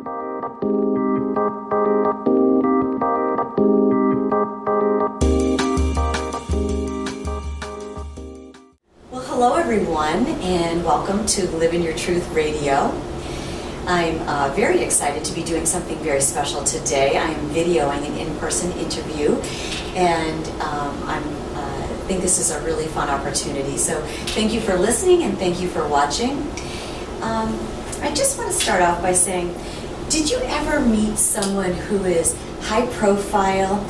Well, hello everyone, and welcome to Living Your Truth Radio. I'm very excited to be doing something very special today. I am videoing an in-person interview, and I think this is a really fun opportunity. So thank you for listening and thank you for watching. I just want to start off by saying, did you ever meet someone who is high profile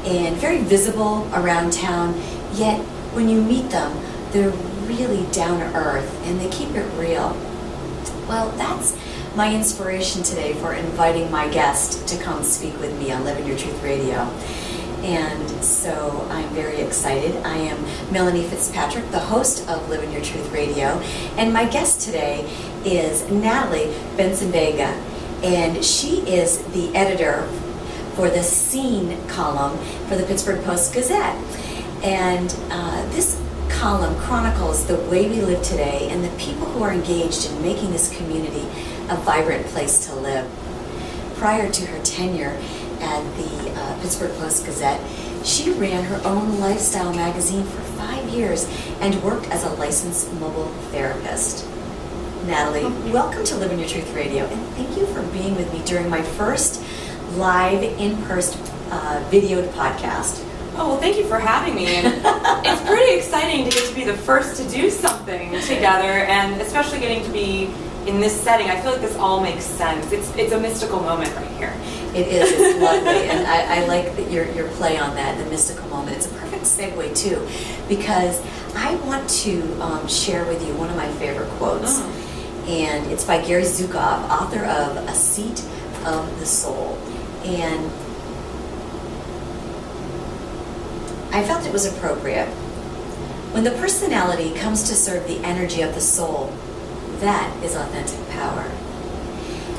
and very visible around town, yet when you meet them, they're really down to earth and they keep it real? Well, that's my inspiration today for inviting my guest to come speak with me on Living Your Truth Radio. And so I'm very excited. I am Melanie Fitzpatrick, the host of Living Your Truth Radio, and my guest today is Natalie Benson-Vega, and she is the editor for the Scene column for the Pittsburgh Post-Gazette. And this column chronicles the way we live today and the people who are engaged in making this community a vibrant place to live. Prior to her tenure at the Pittsburgh Post-Gazette, she ran her own lifestyle magazine for 5 years and worked as a licensed mobile therapist. Natalie, welcome to Living Your Truth Radio, and thank you for being with me during my first live in-person videoed podcast. Oh, well, thank you for having me. And it's pretty exciting to get to be the first to do something together, and especially getting to be in this setting. I feel like this all makes sense. It's a mystical moment right here. It is. It's lovely, and I like that your play on that, the mystical moment. It's a perfect segue too, because I want to share with you one of my favorite quotes, and it's by Gary Zukov, author of A Seat of the Soul, and I felt it was appropriate. When the personality comes to serve the energy of the soul, that is authentic power.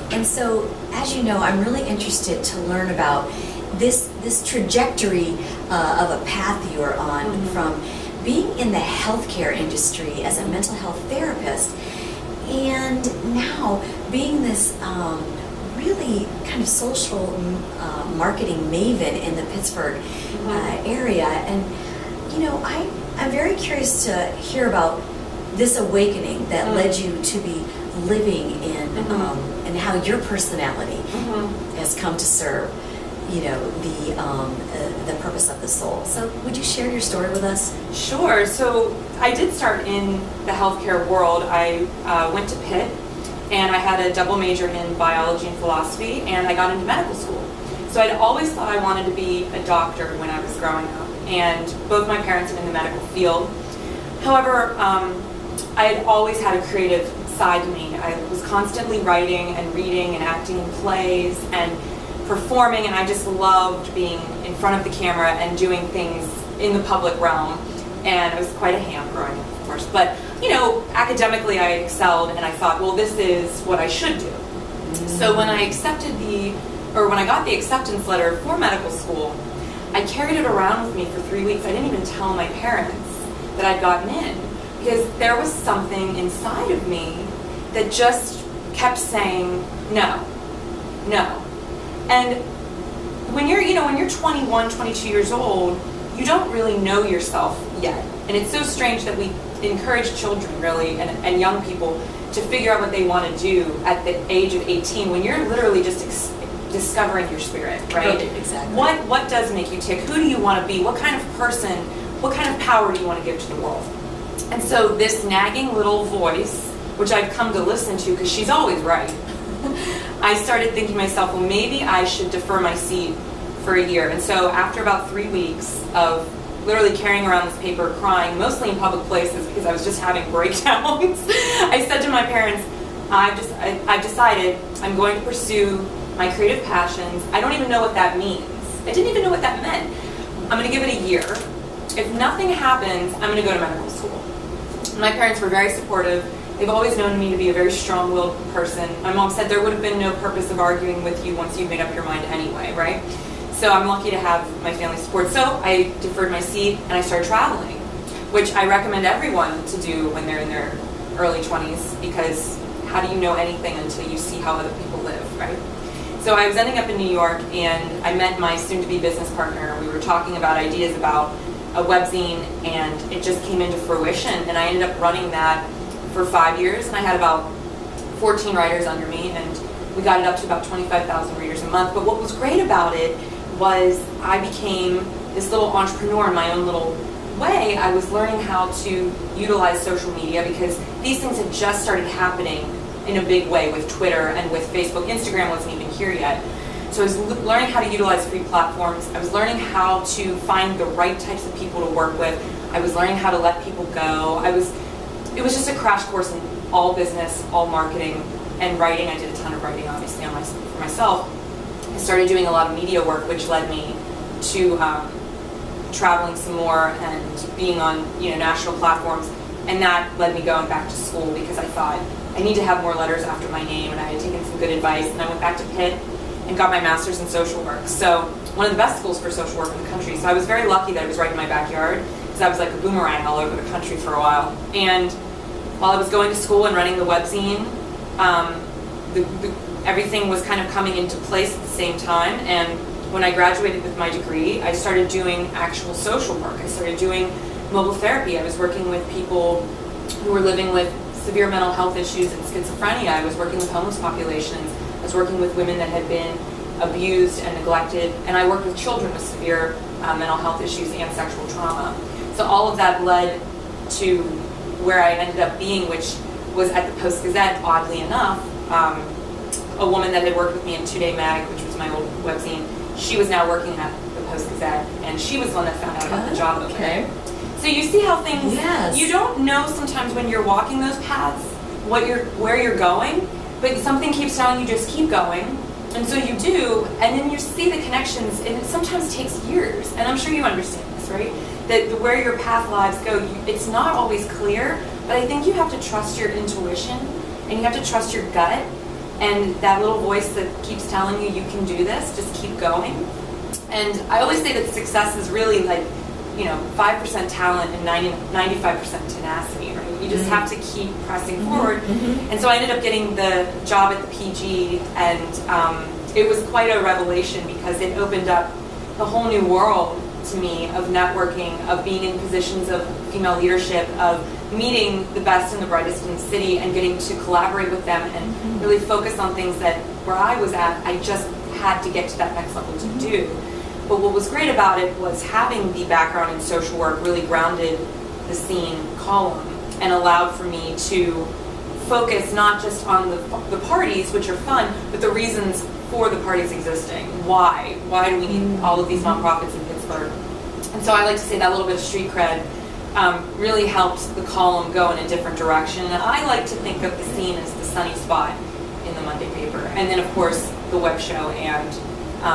And so, as you know, I'm really interested to learn about this trajectory of a path you are on, from being in the healthcare industry as a mental health therapist, and now being this really kind of social marketing maven in the Pittsburgh area. And you know, I'm very curious to hear about this awakening that led you to be living in and how your personality has come to serve, you know, the purpose of the soul. So would you share your story with us? Sure. So I did start in the healthcare world. I went to Pitt, and I had a double major in biology and philosophy, and I got into medical school. So I'd always thought I wanted to be a doctor when I was growing up, and both my parents are in the medical field. However, I had always had a creative side to me. I was constantly writing and reading and acting in plays and performing, and I just loved being in front of the camera and doing things in the public realm. And I was quite a ham growing up, of course. But, you know, academically I excelled, and I thought, well, this is what I should do. So when I got the acceptance letter for medical school, I carried it around with me for 3 weeks. I didn't even tell my parents that I'd gotten in, because there was something inside of me that just kept saying no, no. And when you're 21, 22 years old, you don't really know yourself yet. And it's so strange that we encourage children, really, and young people to figure out what they want to do at the age of 18, when you're literally just discovering your spirit, right? Exactly. What does make you tick? Who do you want to be? What kind of person, what kind of power do you want to give to the world? And so this nagging little voice, which I've come to listen to because she's always right, I started thinking to myself, well, maybe I should defer my seat for a year. And so after about 3 weeks of literally carrying around this paper, crying, mostly in public places because I was just having breakdowns, I said to my parents, I've decided I'm going to pursue my creative passions. I don't even know what that means. I didn't even know what that meant. I'm going to give it a year. If nothing happens, I'm going to go to medical school. My parents were very supportive. They've always known me to be a very strong-willed person. My mom said there would have been no purpose of arguing with you once you've made up your mind anyway, right? So I'm lucky to have my family support. So I deferred my seat and I started traveling, which I recommend everyone to do when they're in their early 20s, because how do you know anything until you see how other people live, right? So I was ending up in New York, and I met my soon-to-be business partner. We were talking about ideas about a webzine, and it just came into fruition. And I ended up running that for 5 years, and I had about 14 writers under me, and we got it up to about 25,000 readers a month. But what was great about it was I became this little entrepreneur in my own little way. I was learning how to utilize social media because these things had just started happening in a big way with Twitter and with Facebook. Instagram wasn't even here yet. So I was learning how to utilize free platforms. I was learning how to find the right types of people to work with. I was learning how to let people go. It was just a crash course in all business, all marketing, and writing. I did a ton of writing, obviously, for myself. I started doing a lot of media work, which led me to traveling some more and being on national platforms. And that led me going back to school because I thought I need to have more letters after my name, and I had taken some good advice. And I went back to Pitt and got my master's in social work. So one of the best schools for social work in the country. So I was very lucky that it was right in my backyard because I was like a boomerang all over the country for a while. And while I was going to school and running the webzine, everything was kind of coming into place at the same time. And when I graduated with my degree, I started doing actual social work. I started doing mobile therapy. I was working with people who were living with severe mental health issues and schizophrenia. I was working with homeless populations. I was working with women that had been abused and neglected. And I worked with children with severe mental health issues and sexual trauma. So all of that led to where I ended up being, which was at the Post-Gazette, oddly enough. A woman that had worked with me in 2 Day Mag, which was my old webzine, she was now working at the Post-Gazette, and she was the one that found out about the job opening. Okay. So you see how things, yes. You don't know sometimes when you're walking those paths where you're going, but something keeps telling you just keep going, and so you do, and then you see the connections, and it sometimes takes years, and I'm sure you understand this, right? That where your path lives go, it's not always clear, but I think you have to trust your intuition, and you have to trust your gut, and that little voice that keeps telling you can do this, just keep going. And I always say that success is really like, 5% talent and 95% tenacity, right? You just have to keep pressing forward. And so I ended up getting the job at the PG, and it was quite a revelation because it opened up a whole new world to me of networking, of being in positions of female leadership, of meeting the best and the brightest in the city and getting to collaborate with them and really focus on things that where I was at, I just had to get to that next level to do. But what was great about it was having the background in social work really grounded the scene column and allowed for me to focus not just on the parties, which are fun, but the reasons for the parties existing. Why? Why do we need all of these nonprofits in Pittsburgh? And so I like to say that little bit of street cred really helped the column go in a different direction. And I like to think of the scene as the sunny spot in the Monday paper. And then, of course, the web show. And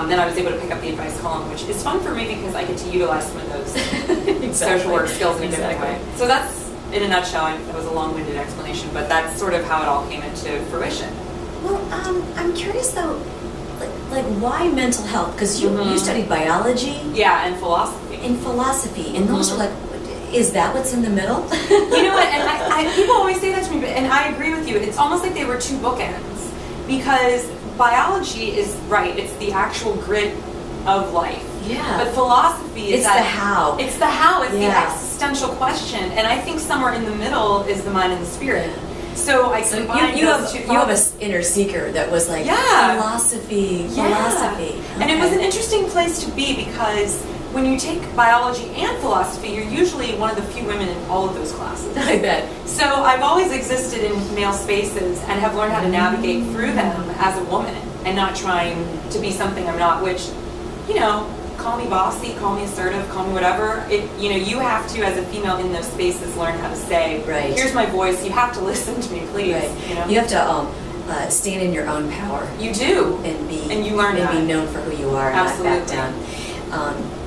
then I was able to pick up the advice column, which is fun for me because I get to utilize some of those social work skills in a different way. So that's, in a nutshell, that was a long-winded explanation, but that's sort of how it all came into fruition. Well, I'm curious though, like why mental health? Because you studied biology. Yeah, and philosophy. And philosophy, and those are like, is that what's in the middle? You know what? And I people always say that to me, and I agree with you. It's almost like they were two bookends because biology is right. It's the actual grit of life. Yeah. But philosophy is the how. It's the how. It's the existential question, and I think somewhere in the middle is the mind and the spirit. Yeah. So I combine those two. You have an inner seeker that was like philosophy. And it was an interesting place to be because when you take biology and philosophy, you're usually one of the few women in all of those classes. I bet. So I've always existed in male spaces and have learned how to navigate through them as a woman and not trying to be something I'm not, which, call me bossy, call me assertive, call me whatever. You have to, as a female in those spaces, learn how to say, here's my voice, you have to listen to me, please. Right. You have to stand in your own power. You do. And you learn and be known for who you are and Absolutely. not back down.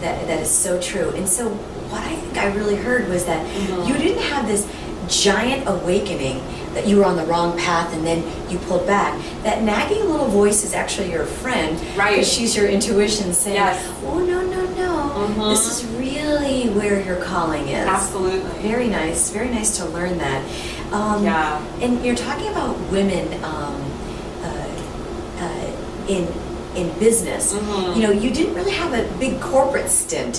That is so true. And so what I think I really heard was that you didn't have this giant awakening that you were on the wrong path and then you pulled back. That nagging little voice is actually your friend. Right. Because she's your intuition saying, oh, no. This is really where your calling is. Absolutely. Very nice to learn that. in business, you know, you didn't really have a big corporate stint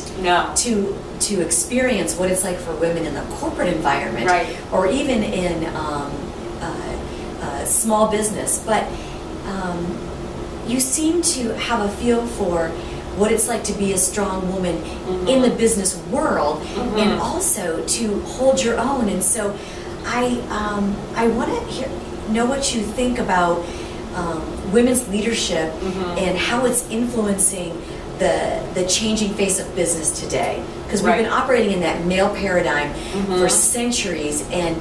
to experience what it's like for women in the corporate environment, or even in small business. But you seem to have a feel for what it's like to be a strong woman in the business world, and also to hold your own. And so I want to know what you think about women's leadership and how it's influencing the changing face of business today. Because we've been operating in that male paradigm for centuries, and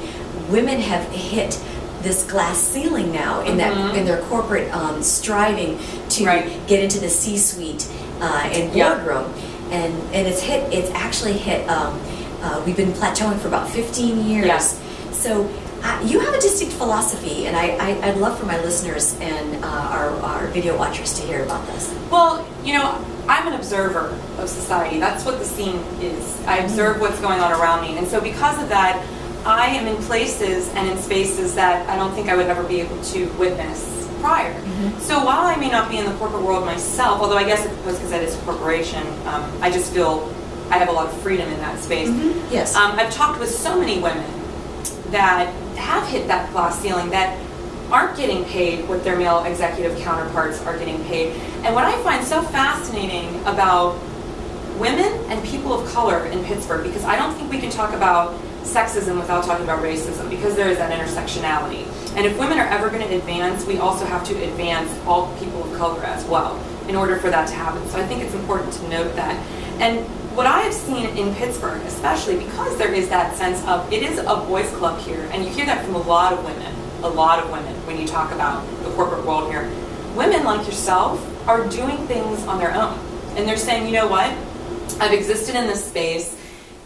women have hit this glass ceiling now in that in their corporate striving to get into the C-suite and boardroom, and it's actually hit. We've been plateauing for about 15 years. So you have a distinct philosophy, and I'd love for my listeners and our video watchers to hear about this. Well, you know, I'm an observer of society. That's what the scene is. I observe what's going on around me, and so because of that, I am in places and in spaces that I don't think I would ever be able to witness prior. So while I may not be in the corporate world myself, although I guess it was because it is a corporation, I just feel I have a lot of freedom in that space. Yes. I've talked with so many women that have hit that glass ceiling, that aren't getting paid what their male executive counterparts are getting paid. And what I find so fascinating about women and people of color in Pittsburgh, because I don't think we can talk about sexism without talking about racism, because there is that intersectionality. And if women are ever going to advance, we also have to advance all people of color as well in order for that to happen. So I think it's important to note that. And what I have seen in Pittsburgh, especially because there is that sense of, it is a boys club here, and you hear that from a lot of women when you talk about the corporate world here. Women like yourself are doing things on their own, and they're saying, you know what, I've existed in this space,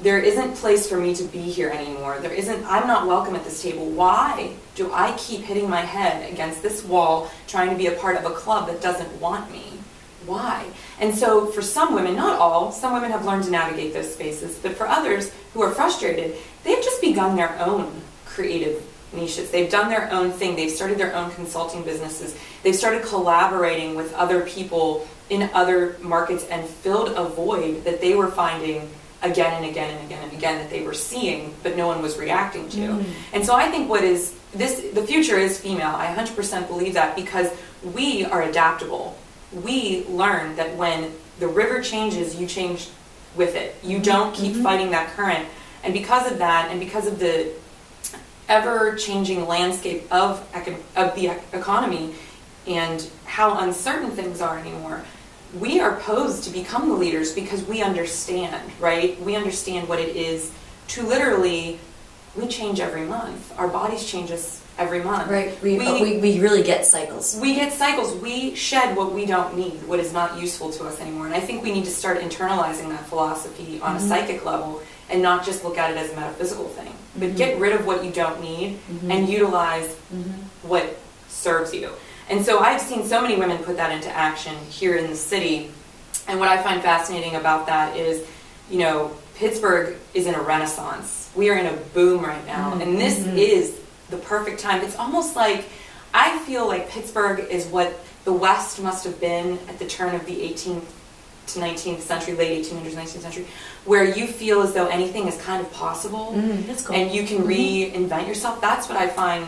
there isn't place for me to be here anymore, I'm not welcome at this table. Why do I keep hitting my head against this wall trying to be a part of a club that doesn't want me? Why? And so for some women, not all, some women have learned to navigate those spaces, but for others who are frustrated, they've just begun their own creative niches. They've done their own thing. They've started their own consulting businesses. They've started collaborating with other people in other markets and filled a void that they were finding again and again and again and again, that they were seeing, but no one was reacting to. And so I think the future is female. I 100% believe that, because we are adaptable. We learn that when the river changes, you change with it. You don't keep fighting that current. And because of that, and because of the ever-changing landscape of the economy and how uncertain things are anymore, we are posed to become the leaders, because we understand, right? We understand what it is to literally, we change every month. Our bodies change us every month. Right. We really get cycles. We get cycles. We shed what we don't need, what is not useful to us anymore. And I think we need to start internalizing that philosophy on a psychic level, and not just look at it as a metaphysical thing, but get rid of what you don't need and utilize what serves you. And so I've seen so many women put that into action here in the city. And what I find fascinating about that is, you know, Pittsburgh is in a renaissance. We are in a boom right now. And this is the perfect time. It's almost like, I feel like Pittsburgh is what the West must have been at the turn of the 18th to 19th century, late 1800s, 19th century, where you feel as though anything is kind of possible, that's cool. And you can reinvent yourself. That's what I find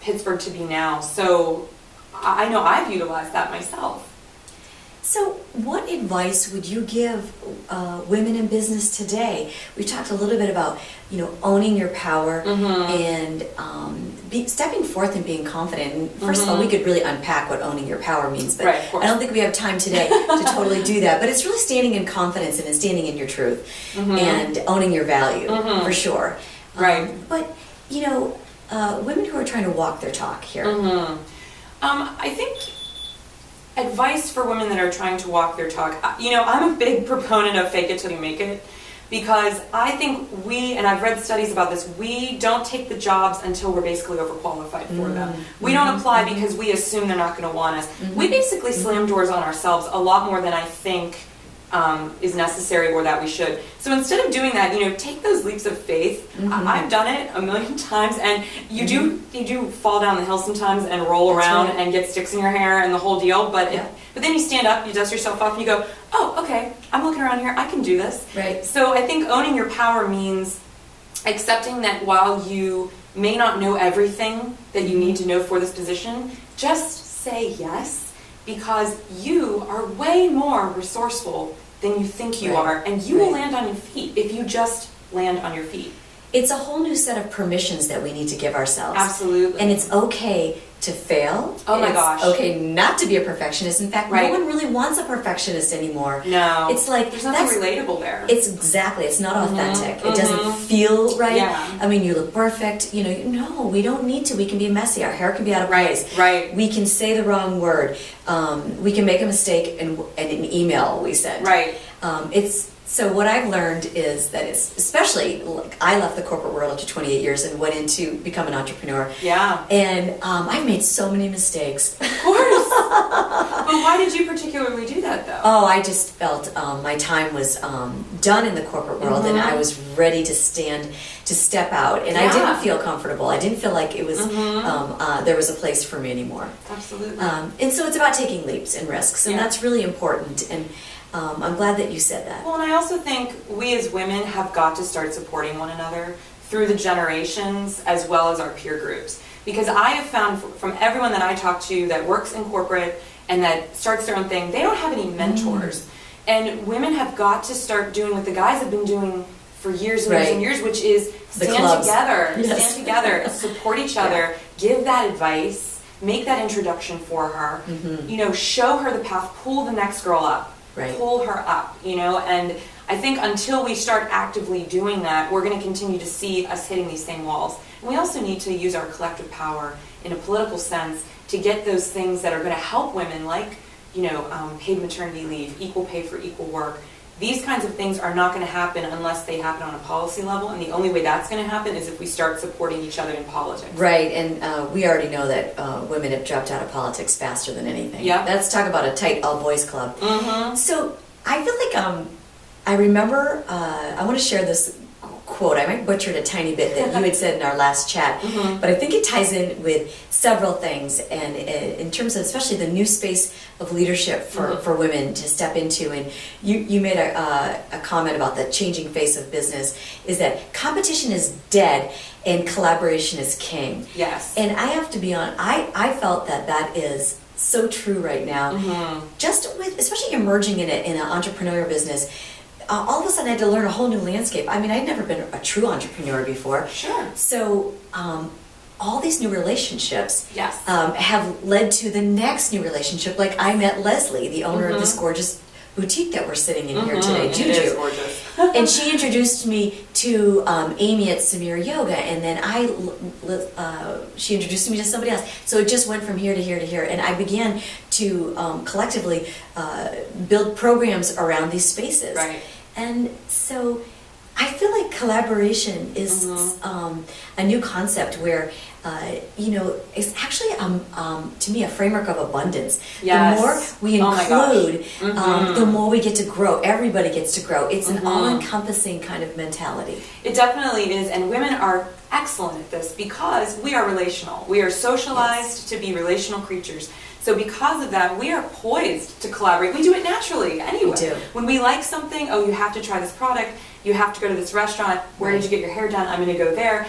Pittsburgh to be now. So I know I've utilized that myself. So what advice would you give women in business today? We talked a little bit about, you know, owning your power and stepping forth and being confident. And first of all, we could really unpack what owning your power means, but I don't think we have time today to totally do that. But it's really standing in confidence and standing in your truth and owning your value, for sure. Right. But, you know, women who are trying to walk their talk here. I think advice for women that are trying to walk their talk, you know, I'm a big proponent of fake it till you make it, because I think and I've read studies about this, we don't take the jobs until we're basically overqualified for them. We don't apply because we assume they're not going to want us. We basically slam doors on ourselves a lot more than I think is necessary or that we should. So instead of doing that, take those leaps of faith. I've done it a million times, and you do fall down the hill sometimes and roll around and get sticks in your hair and the whole deal. But then you stand up, you dust yourself off, and you go, oh, okay, I'm looking around here, I can do this. Right. So I think owning your power means accepting that while you may not know everything that you need to know for this position, just say yes, because you are way more resourceful than you think you are, and you will land on your feet if you just land on your feet. It's a whole new set of permissions that we need to give ourselves. Absolutely. And it's okay to fail. Oh my gosh. It's okay not to be a perfectionist. In fact, no one really wants a perfectionist anymore. No. It's like there's nothing relatable there. It's not authentic. It doesn't feel right. Yeah. I mean, you look perfect. No, we don't need to. We can be messy. Our hair can be out of place. Right. We can say the wrong word. We can make a mistake in an email we send. Right. So what I've learned is that especially, I left the corporate world after 28 years and went into become an entrepreneur. Yeah. And I've made so many mistakes. Of course. But why did you particularly do that, though? Oh, I just felt my time was done in the corporate world, and I was ready to step out. And I didn't feel comfortable. I didn't feel like it was there was a place for me anymore. Absolutely. And so it's about taking leaps and risks, and that's really important. And I'm glad that you said that. Well, and I also think we as women have got to start supporting one another through the generations as well as our peer groups. Because I have found from everyone that I talk to that works in corporate and that starts their own thing, they don't have any mentors. And women have got to start doing what the guys have been doing for years and years and years, which is stand together, support each other, give that advice, make that introduction for her, show her the path, pull the next girl up. Pull her up, and I think until we start actively doing that, we're going to continue to see us hitting these same walls. And we also need to use our collective power in a political sense to get those things that are going to help women, like, paid maternity leave, equal pay for equal work. These kinds of things are not going to happen unless they happen on a policy level, and the only way that's going to happen is if we start supporting each other in politics. Right, and we already know that women have dropped out of politics faster than anything. Yeah. Let's talk about a tight all-boys club. So I feel like I remember, I want to share this quote. I might butcher it a tiny bit that you had said in our last chat, but I think it ties in with several things, and in terms of especially the new space of leadership for women to step into. And you made a comment about the changing face of business, is that competition is dead and collaboration is king. Yes. And I have to be honest, I felt that is so true right now. Just with, especially emerging in an entrepreneurial business, all of a sudden I had to learn a whole new landscape. I mean, I'd never been a true entrepreneur before. Sure. So all these new relationships yes. Have led to the next new relationship. Like I met Leslie, the owner of this gorgeous boutique that we're sitting in here today, Juju. It is gorgeous. And she introduced me to Amy at Samir Yoga, and then she introduced me to somebody else. So it just went from here to here to here, and I began to collectively build programs around these spaces. Right. And so I feel like collaboration is a new concept where, it's actually, to me, a framework of abundance. Yes. The more we include, the more we get to grow. Everybody gets to grow. It's an all-encompassing kind of mentality. It definitely is, and women are excellent at this because we are relational. We are socialized to be relational creatures. So because of that, we are poised to collaborate. We do it naturally anyway. We do. When we like something, you have to try this product, you have to go to this restaurant, where did you get your hair done? I'm going to go there.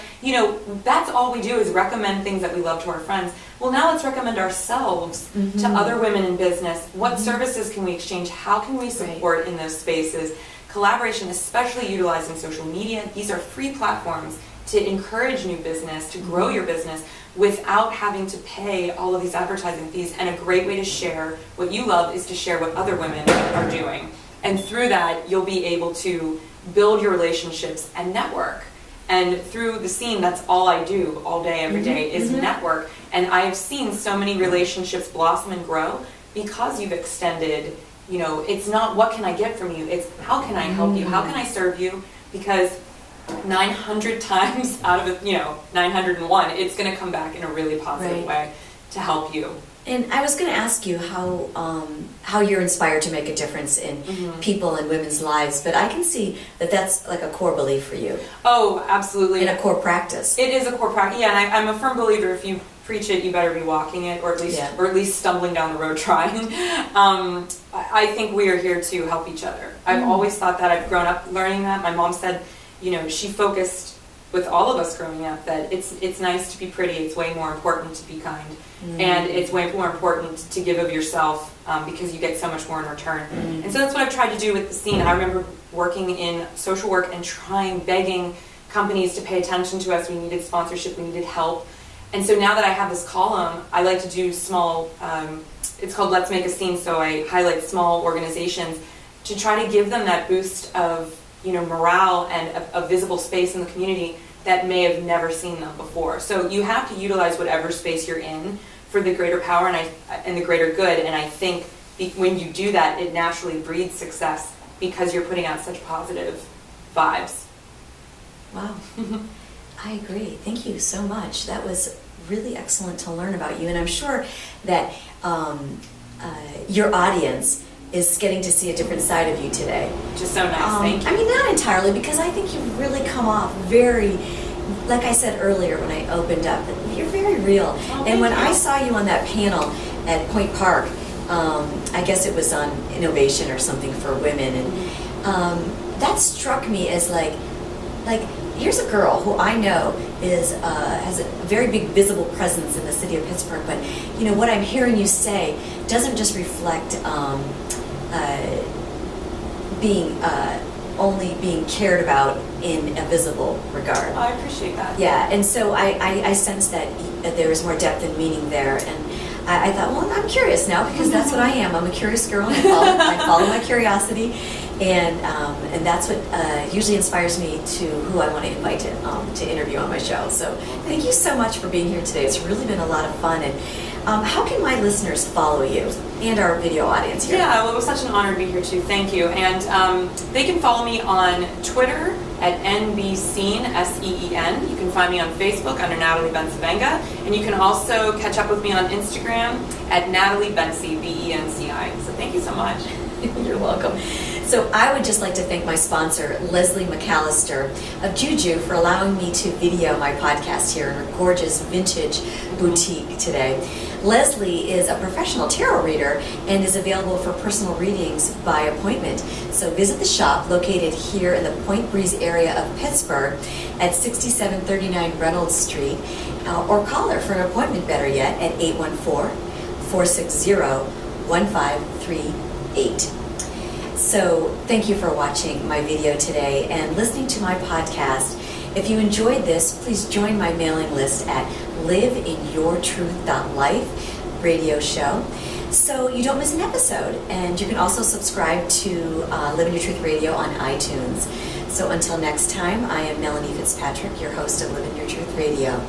That's all we do is recommend things that we love to our friends. Well, now let's recommend ourselves to other women in business. What services can we exchange? How can we support in those spaces? Collaboration, especially utilizing social media. These are free platforms to encourage new business, to grow your business, without having to pay all of these advertising fees. And a great way to share what you love is to share what other women are doing. And through that, you'll be able to build your relationships and network. And through the scene, that's all I do all day, every day, is network. And I have seen so many relationships blossom and grow because you've extended, it's not what can I get from you, it's how can I help you, how can I serve you, because 900 times out of 901, it's going to come back in a really positive way to help you. And I was going to ask you how you're inspired to make a difference in people and women's lives, but I can see that that's like a core belief for you. Oh, absolutely. And a core practice. It is a core practice. Yeah, and I'm a firm believer if you preach it, you better be walking it, or at least stumbling down the road trying. I think we are here to help each other. I've always thought that. I've grown up learning that. My mom said, she focused with all of us growing up that it's nice to be pretty. It's way more important to be kind, and it's way more important to give of yourself because you get so much more in return. And so that's what I've tried to do with the scene. I remember working in social work and begging companies to pay attention to us. We needed sponsorship. We needed help. And so now that I have this column, I like to do small. It's called Let's Make a Scene. So I highlight small organizations to try to give them that boost of morale and a visible space in the community that may have never seen them before. So you have to utilize whatever space you're in for the greater power and the greater good. And I think when you do that, it naturally breeds success because you're putting out such positive vibes. Wow. I agree. Thank you so much. That was really excellent to learn about you. And I'm sure that your audience is getting to see a different side of you today. Just so nice, thank you. I mean, not entirely, because I think you've really come off very, like I said earlier when I opened up, that you're very real. And when I saw you on that panel at Point Park, I guess it was on innovation or something for women, and that struck me as like here's a girl who I know has a very big visible presence in the city of Pittsburgh, but what I'm hearing you say doesn't just reflect only being cared about in a visible regard. Oh, I appreciate that. Yeah, and so I sense that there is more depth and meaning there, and I thought, well, I'm curious now because that's what I am. I'm a curious girl, and I follow my curiosity, and that's what usually inspires me to who I want to invite to interview on my show. So thank you so much for being here today. It's really been a lot of fun. And how can my listeners follow you and our video audience here? Yeah, well, it was such an honor to be here too. Thank you. And they can follow me on Twitter at NBScene, SEEN. You can find me on Facebook under Natalie Benci-Venga. And you can also catch up with me on Instagram at Natalie Benci, BENCI. So thank you so much. You're welcome. So I would just like to thank my sponsor, Leslie McAllister of Juju, for allowing me to video my podcast here in her gorgeous vintage boutique today. Leslie is a professional tarot reader and is available for personal readings by appointment. So visit the shop located here in the Point Breeze area of Pittsburgh at 6739 Reynolds Street, or call her for an appointment, better yet, at 814-460-1538. So thank you for watching my video today and listening to my podcast. If you enjoyed this, please join my mailing list at liveinyourtruth.life radio show so you don't miss an episode. And you can also subscribe to Live in Your Truth Radio on iTunes. So until next time, I am Melanie Fitzpatrick, your host of Live in Your Truth Radio.